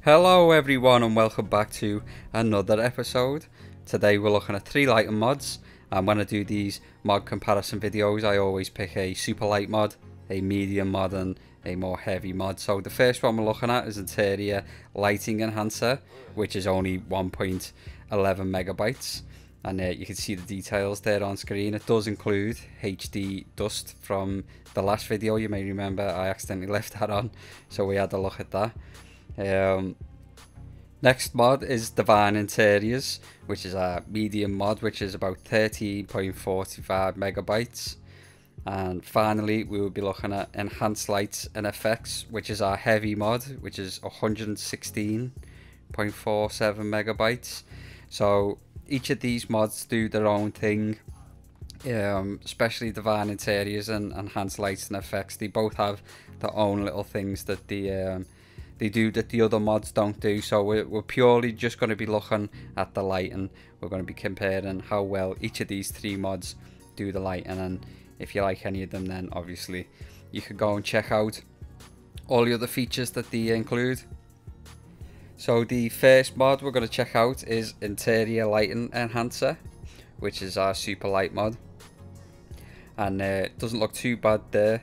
Hello everyone and welcome back to another episode. Today we're looking at 3 lighting mods, and when I do these mod comparison videos I always pick a super light mod, a medium mod and a more heavy mod. So the first one we're looking at is interior lighting enhancer, which is only 1.11 megabytes, and you can see the details there on screen. It does include HD dust from the last video. You may remember I accidentally left that on, so we had a look at that. Next mod is Divine Interiors, which is a medium mod, which is about 13.45 megabytes. And finally we will be looking at Enhanced Lights and Effects, which is our heavy mod, which is 116.47 megabytes. So each of these mods do their own thing, especially Divine Interiors and Enhanced Lights and Effects. They both have their own little things that they do that the other mods don't do. So we're purely just going to be looking at the lighting. We're going to be comparing how well each of these 3 mods do the lighting, and if you like any of them, then obviously you could go and check out all the other features that they include. So the first mod we're going to check out is Interior Lighting Enhancer, which is our super light mod, and it doesn't look too bad there.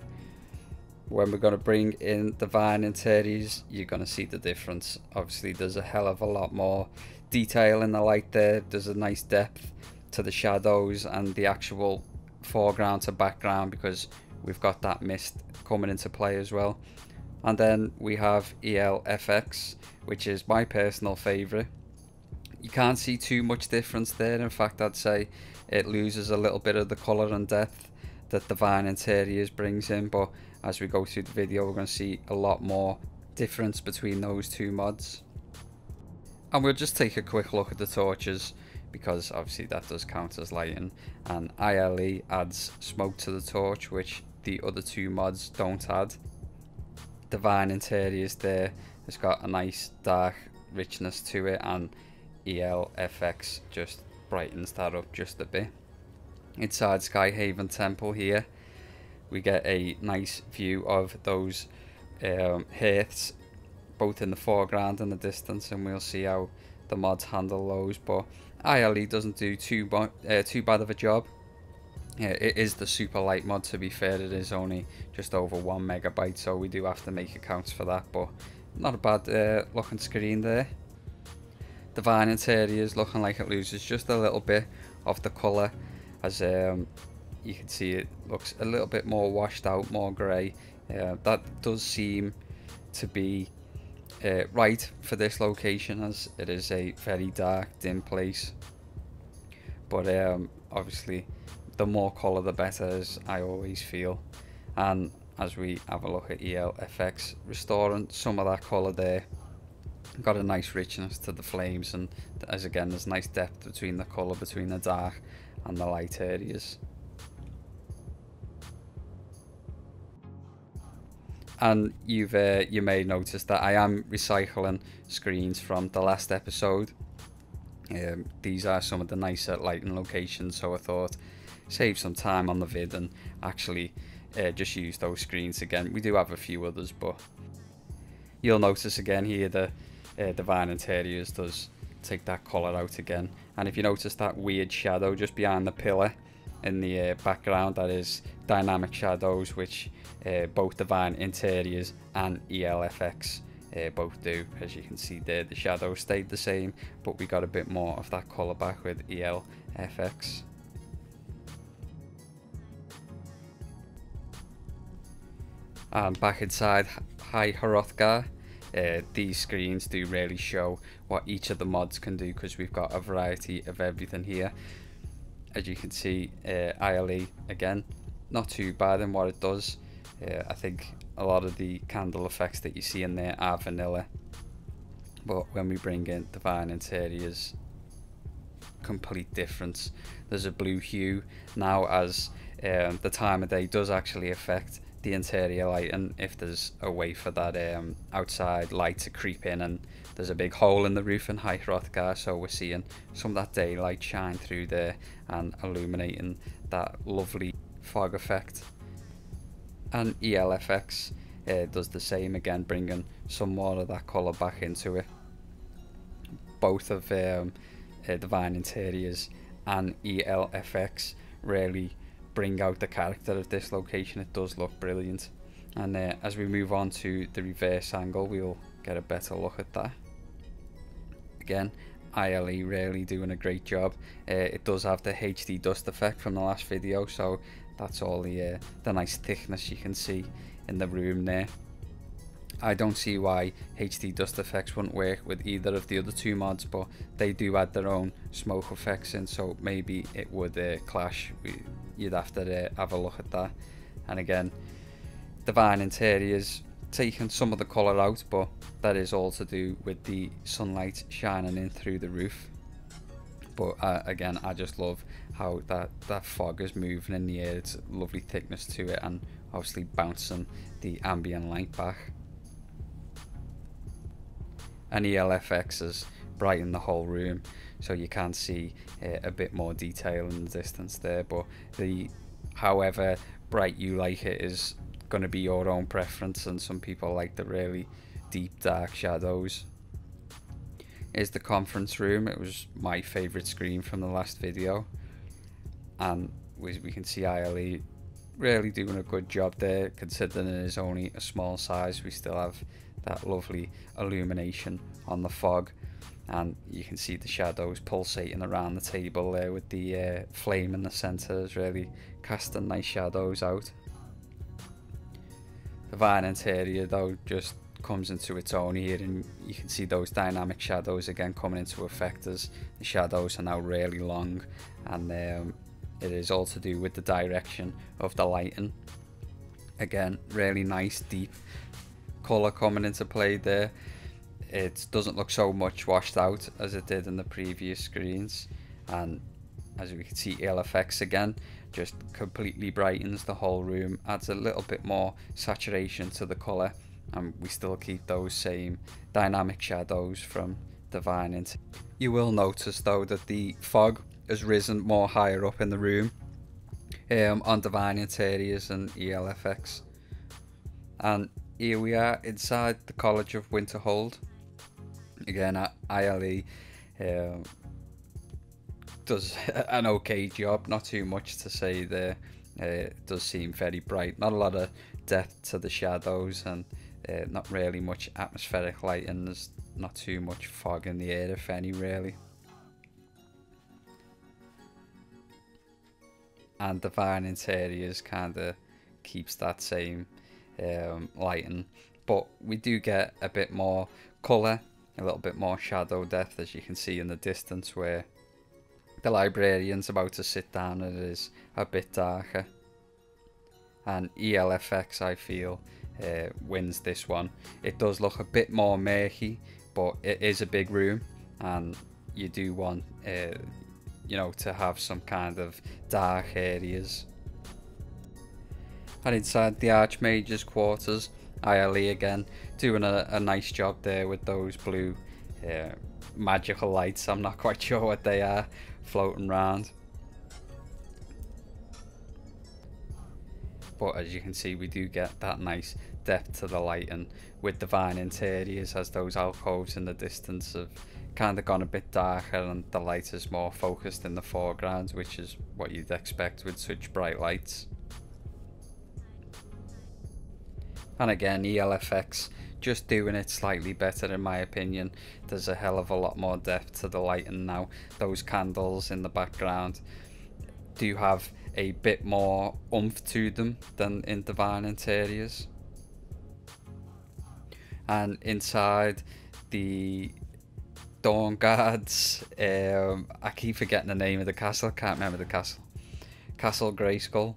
When we're going to bring in Divine Interiors, you're going to see the difference. Obviously there's a hell of a lot more detail in the light there. There's a nice depth to the shadows and the actual foreground to background, because we've got that mist coming into play as well. And then we have ELFX, which is my personal favourite. You can't see too much difference there. In fact, I'd say it loses a little bit of the colour and depth that Divine Interiors brings in, but as we go through the video we're going to see a lot more difference between those 2 mods. And we'll just take a quick look at the torches, because obviously that does count as lighting, and ILE adds smoke to the torch, which the other 2 mods don't add. Divine Interiors there has got a nice dark richness to it, and ELFX just brightens that up just a bit. Inside Skyhaven Temple here we get a nice view of those hearths, both in the foreground and the distance, and we'll see how the mods handle those. But ILE doesn't do too bad of a job. It is the super light mod, to be fair. It is only just over 1 megabyte, so we do have to make accounts for that, but not a bad looking screen there. Divine Interiors looking like it loses just a little bit of the colour, as you can see it looks a little bit more washed out, more grey. That does seem to be right for this location, as it is a very dark, dim place. But obviously the more colour the better, as I always feel. And as we have a look at ELFX, restoring some of that colour there, got a nice richness to the flames, and as again there's nice depth between the colour between the dark and the light areas. And you may notice that I am recycling screens from the last episode. These are some of the nicer lighting locations, so I thought save some time on the vid and actually just use those screens again. We do have a few others, but you'll notice again here the Divine Interiors does take that colour out again. And if you notice that weird shadow just behind the pillar in the background, that is dynamic shadows, which both Divine Interiors and ELFX both do. As you can see there, the shadows stayed the same, but we got a bit more of that colour back with ELFX. And back inside High Hrothgar, these screens do really show what each of the mods can do, because we've got a variety of everything here. As you can see, ILE again, not too bad in what it does. I think a lot of the candle effects that you see in there are vanilla, but when we bring in Divine Interiors, complete difference. There's a blue hue now, as the time of day does actually affect the interior light, and if there's a way for that outside light to creep in, and there's a big hole in the roof in High Hrothgar, so we're seeing some of that daylight shine through there and illuminating that lovely fog effect. And ELFX does the same again, bringing some more of that colour back into it. Both of Divine Interiors and ELFX really bring out the character of this location. It does look brilliant, and as we move on to the reverse angle, we'll get a better look at that. Again, ILE really doing a great job. It does have the HD dust effect from the last video, so that's all the nice thickness you can see in the room there. I don't see why HD dust effects wouldn't work with either of the other two mods, but they do add their own smoke effects in, so maybe it would clash. You'd have to have a look at that. And again, Divine Interiors taking some of the colour out, but that is all to do with the sunlight shining in through the roof. But again, I just love how that fog is moving in the air. It's a lovely thickness to it, and obviously bouncing the ambient light back. And ELFX has brightened the whole room, so you can see a bit more detail in the distance there. But however bright you like it is going to be your own preference, and some people like the really deep dark shadows. Here's the conference room. It was my favourite screen from the last video, and we can see ILE really doing a good job there, considering it is only a small size. We still have that lovely illumination on the fog, and you can see the shadows pulsating around the table there with the flame in the centre is really casting nice shadows out. The Divine Interior though just comes into its own here, and you can see those dynamic shadows again coming into effect as the shadows are now really long, and it is all to do with the direction of the lighting. Again, really nice deep colour coming into play there. It doesn't look so much washed out as it did in the previous screens, and as we can see, ELFX again just completely brightens the whole room, adds a little bit more saturation to the colour, and we still keep those same dynamic shadows from Divine Interior. You will notice though that the fog has risen more higher up in the room on Divine Interiors and ELFX. And here we are inside the College of Winterhold. Again, ILE does an okay job, not too much to say there. It does seem very bright, not a lot of depth to the shadows, and not really much atmospheric lighting. There's not too much fog in the air, if any, really. And Divine Interiors kind of keeps that same lighting, but we do get a bit more colour, a little bit more shadow depth, as you can see in the distance where the librarian's about to sit down. It is a bit darker, and ELFX I feel wins this one. It does look a bit more murky, but it is a big room, and you do want you know, to have some kind of dark areas. And inside the Archmage's quarters, ILE again doing a nice job there with those blue magical lights. I'm not quite sure what they are, floating around. But as you can see, we do get that nice depth to the lighting with Divine Interiors, as those alcoves in the distance have kind of gone a bit darker and the light is more focused in the foreground, which is what you'd expect with such bright lights. And again, ELFX just doing it slightly better in my opinion. There's a hell of a lot more depth to the lighting now. Those candles in the background do have a bit more oomph to them than in Divine Interiors. And inside the Dawn Guards, I keep forgetting the name of the castle, can't remember the castle. Castle Grayskull.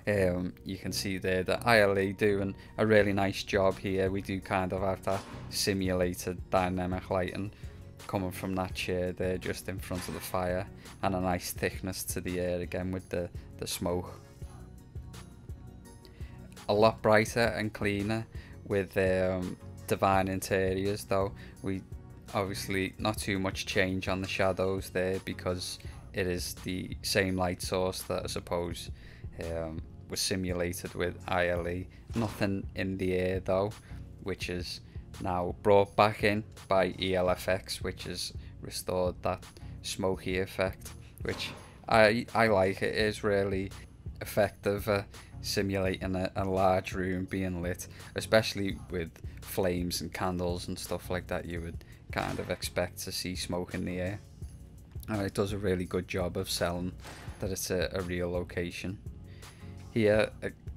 You can see there that ILE doing a really nice job here. We do kind of have that simulated dynamic lighting coming from that chair there just in front of the fire, and a nice thickness to the air again with the smoke. A lot brighter and cleaner with Divine Interiors though. We obviously not too much change on the shadows there because it is the same light source that I suppose was simulated with ILE. Nothing in the air though, which is now brought back in by ELFX, which has restored that smoky effect, which I like. It is really effective simulating a large room being lit, especially with flames and candles and stuff like that. You would kind of expect to see smoke in the air, and it does a really good job of selling that it's a real location. Here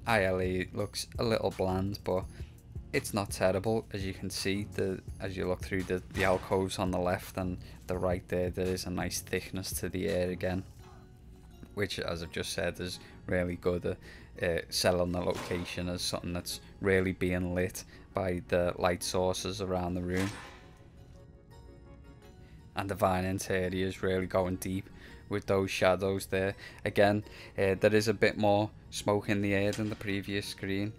ILE looks a little bland, but it's not terrible. As you can see, as you look through the alcoves on the left and the right there is a nice thickness to the air again, which, as I've just said, is really good at selling the location as something that's really being lit by the light sources around the room. And the vine interior is really going deep with those shadows there. Again, there is a bit more smoke in the air than the previous screen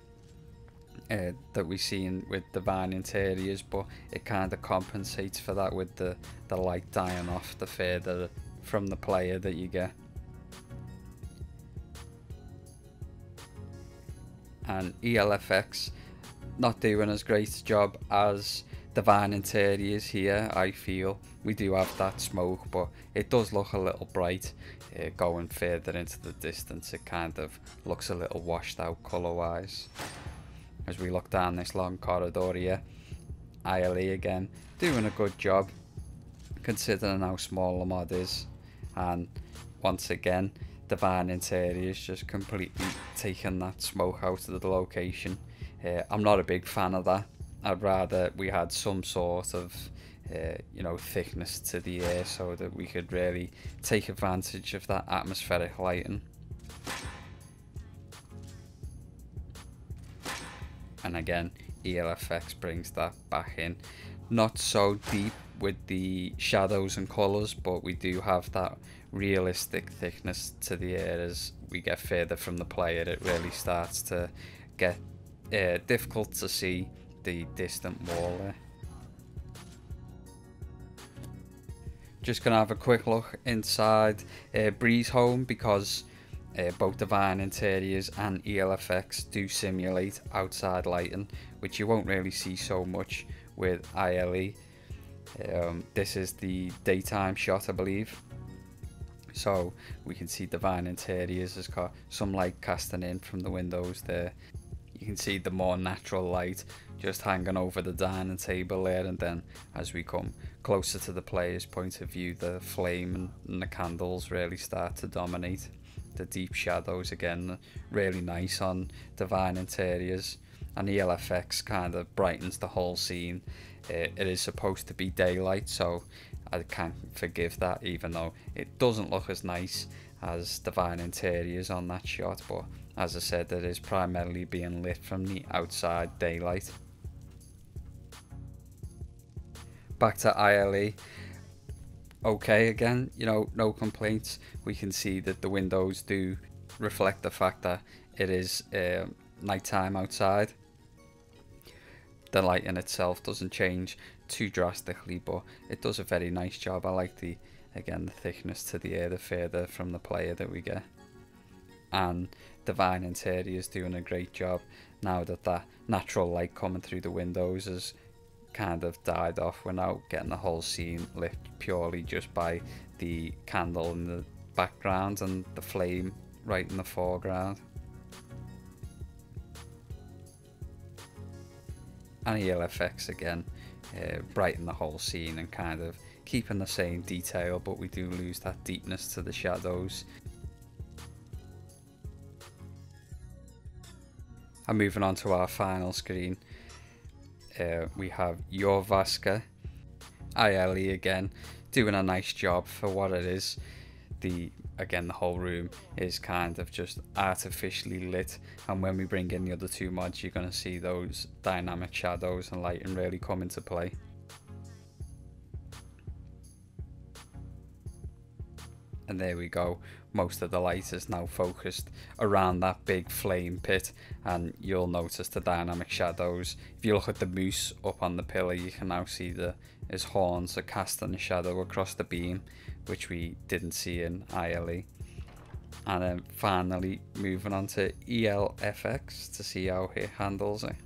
that we've seen with the vine interiors, but it kind of compensates for that with the light dying off the further from the player that you get. And ELFX not doing as great a job as the vine interiors here. I feel we do have that smoke, but it does look a little bright. Going further into the distance, it kind of looks a little washed out colour wise. As we look down this long corridor here, ILE again doing a good job considering how small the mod is, and once again the vine interior is just completely taking that smoke out of the location. I'm not a big fan of that. I'd rather we had some sort of thickness to the air so that we could really take advantage of that atmospheric lighting. And again, ELFX brings that back in. Not so deep with the shadows and colours, but we do have that realistic thickness to the air. As we get further from the player, it really starts to get difficult to see the distant wall there. Just gonna have a quick look inside Bree's home, because both the vine interiors and ELFX do simulate outside lighting, which you won't really see so much with ILE. This is the daytime shot, I believe, so we can see the vine interiors has got some light casting in from the windows there. You can see the more natural light just hanging over the dining table there, and then as we come closer to the player's point of view, the flame and the candles really start to dominate. The deep shadows again really nice on the vine interiors, and the ELFX kind of brightens the whole scene. It is supposed to be daylight, so I can't forgive that, even though it doesn't look as nice as the vine interiors on that shot. But as I said, it is primarily being lit from the outside daylight. Back to ILE. Okay, again, no complaints. We can see that the windows do reflect the fact that it is nighttime outside. The lighting itself doesn't change too drastically, but it does a very nice job. I like the thickness to the air the further from the player that we get. And the vine interior is doing a great job now that that natural light coming through the windows has kind of died off. We're now getting the whole scene lit purely just by the candle in the background and the flame right in the foreground. And ELFX again brighten the whole scene and kind of keeping the same detail, but we do lose that deepness to the shadows. And moving on to our final screen, we have Your Vaska. ILE again doing a nice job for what it is. The whole room is kind of just artificially lit, and when we bring in the other two mods, you're going to see those dynamic shadows and lighting really come into play. And there we go, most of the light is now focused around that big flame pit, and you'll notice the dynamic shadows. If you look at the moose up on the pillar, you can now see his horns are casting a shadow across the beam, which we didn't see in ILE. and then finally moving on to ELFX to see how it handles it.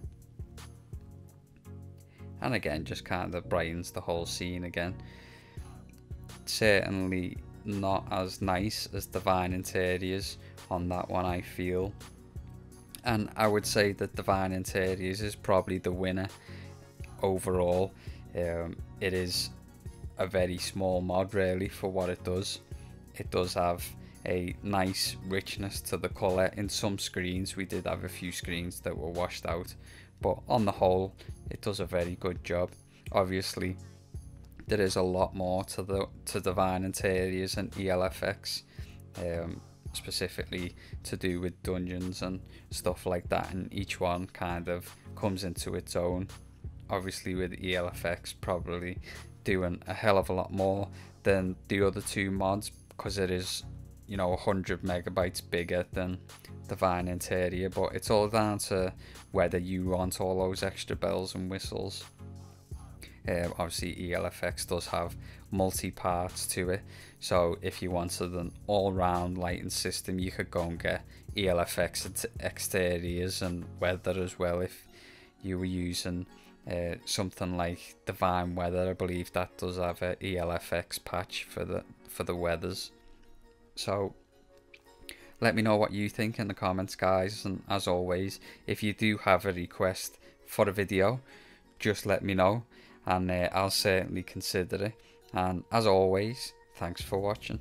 And again, just kind of brightens the whole scene again. Certainly not as nice as Divine Interiors on that one, I feel. And I would say that Divine Interiors is probably the winner overall. It is a very small mod really for what it does. It does have a nice richness to the colour. In some screens we did have a few screens that were washed out, but on the whole it does a very good job. Obviously there is a lot more to Divine Interiors and ELFX, specifically to do with dungeons and stuff like that, and each one kind of comes into its own. Obviously with ELFX probably doing a hell of a lot more than the other two mods, because it is, you know, 100 megabytes bigger than Divine Interior, but it's all down to whether you want all those extra bells and whistles. Obviously ELFX does have multi-parts to it, so if you wanted an all-round lighting system you could go and get ELFX exteriors and weather as well. If you were using something like Divine Weather, I believe that does have a ELFX patch for the weathers. So let me know what you think in the comments, guys, and as always, if you do have a request for a video, just let me know, and I'll certainly consider it. And as always, thanks for watching.